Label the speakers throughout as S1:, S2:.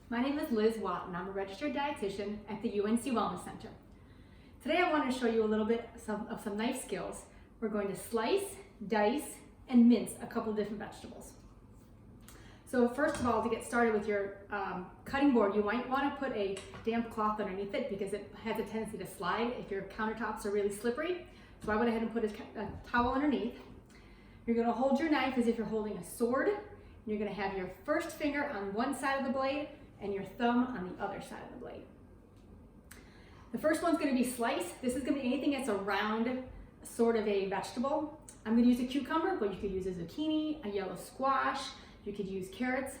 S1: My name is Liz Watt and I'm a registered dietitian at the UNC Wellness Center. Today I want to show you a little bit of some knife skills. We're going to slice, dice, and mince a couple different vegetables. So first of all, to get started with your cutting board, you might want to put a damp cloth underneath it because it has a tendency to slide if your countertops are really slippery. So I went ahead and put a towel underneath. You're going to hold your knife as if you're holding a sword. You're going to have your first finger on one side of the blade and your thumb on the other side of the blade. The first one's going to be slice. This is going to be anything that's a round sort of a vegetable. I'm going to use a cucumber, but you could use a zucchini, a yellow squash. You could use carrots.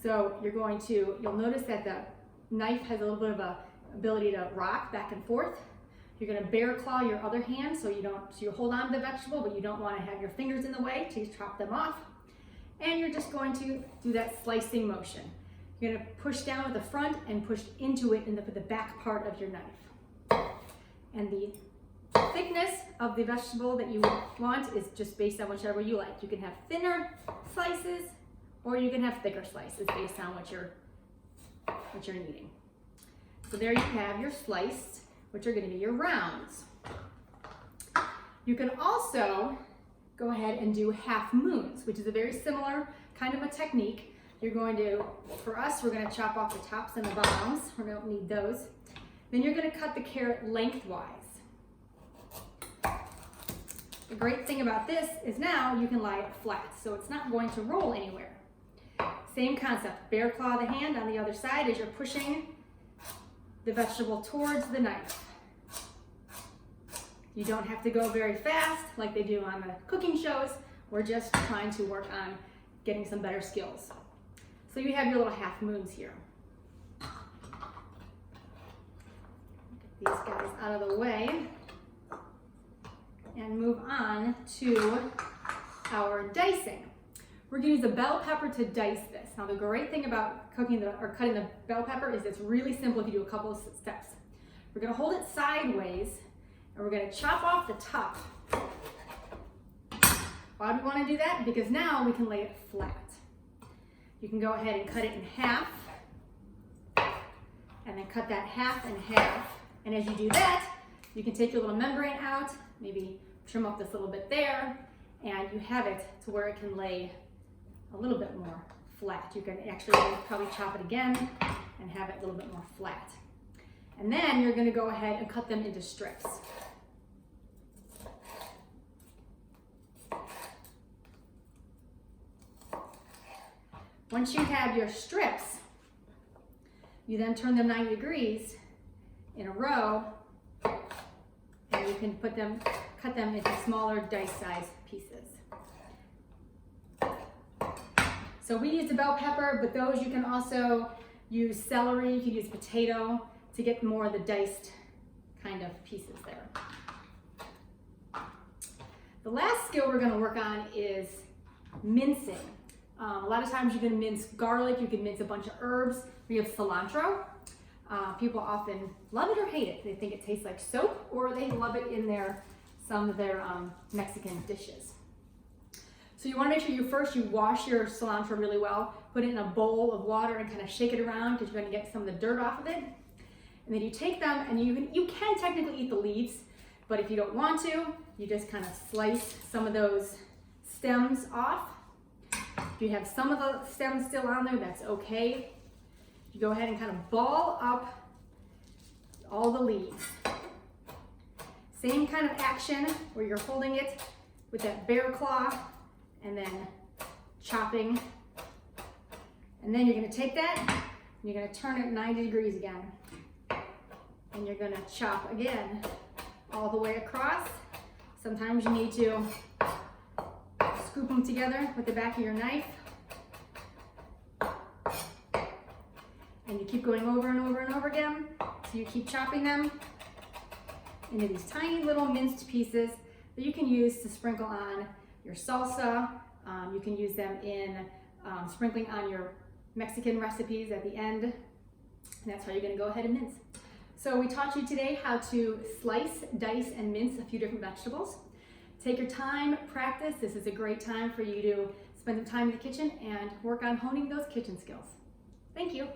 S1: So you'll notice that the knife has a little bit of a ability to rock back and forth. You're going to bear claw your other hand so you hold on to the vegetable, but you don't want to have your fingers in the way to chop them off. And you're just going to do that slicing motion. You're going to push down with the front and push into it with the back part of your knife. And the thickness of the vegetable that you want is just based on whichever you like. You can have thinner slices or you can have thicker slices based on what you're needing. So there you have your sliced, which are going to be your rounds. You can also go ahead and do half moons, which is a very similar kind of a technique. For us, we're going to chop off the tops and the bottoms. We don't need those. Then you're going to cut the carrot lengthwise. The great thing about this is now you can lie it flat, so it's not going to roll anywhere. Same concept, bear claw the hand on the other side as you're pushing the vegetable towards the knife. You don't have to go very fast like they do on the cooking shows. We're just trying to work on getting some better skills. So you have your little half moons here. Get these guys out of the way and move on to our dicing. We're going to use a bell pepper to dice this. Now the great thing about cutting the bell pepper is it's really simple if you do a couple of steps. We're going to hold it sideways and we're going to chop off the top. Why do we want to do that? Because now we can lay it flat. You can go ahead and cut it in half and then cut that half in half. And as you do that, you can take your little membrane out, maybe trim up this little bit there, and you have it to where it can lay a little bit more flat. You can actually probably chop it again and have it a little bit more flat. And then you're going to go ahead and cut them into strips. Once you have your strips, you then turn them 90 degrees in a row, and you can cut them into smaller dice-sized pieces. So we used a bell pepper, but those you can also use celery, you can use potato to get more of the diced kind of pieces there. The last skill we're going to work on is mincing. A lot of times you can mince garlic, you can mince a bunch of herbs. We have cilantro. People often love it or hate it. They think it tastes like soap, or they love it in some of their Mexican dishes. So you want to make sure you wash your cilantro really well, put it in a bowl of water and kind of shake it around because you're going to get some of the dirt off of it. And then you take them and you can technically eat the leaves, but if you don't want to, you just kind of slice some of those stems off. If you have some of the stems still on there, that's okay. You go ahead and kind of ball up all the leaves. Same kind of action where you're holding it with that bear claw and then chopping. And then you're going to take that and you're going to turn it 90 degrees again. And you're going to chop again all the way across. Sometimes you need to scoop them together with the back of your knife. And you keep going over and over and over again. So you keep chopping them into these tiny little minced pieces that you can use to sprinkle on your salsa. You can use them in sprinkling on your Mexican recipes at the end. And that's how you're going to go ahead and mince. So we taught you today how to slice, dice, and mince a few different vegetables. Take your time, practice. This is a great time for you to spend some time in the kitchen and work on honing those kitchen skills. Thank you.